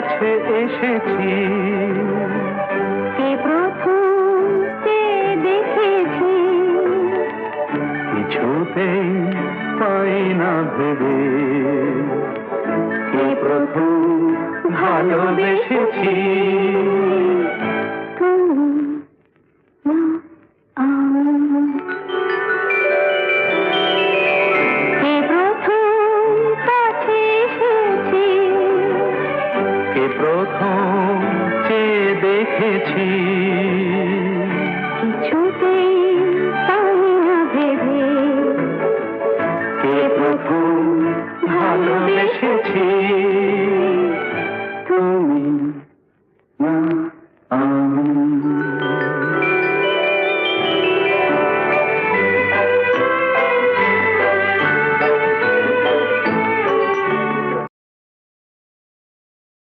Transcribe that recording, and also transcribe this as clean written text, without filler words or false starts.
কাছে এসেছি। কে প্রথম দেখেছি, কিছুতেই পাই না ভেবে, কে প্রথম ভালোবেসেছি। কে প্রথম কাছে এসেছি, কে প্রথম চেয়ে দেখেছি।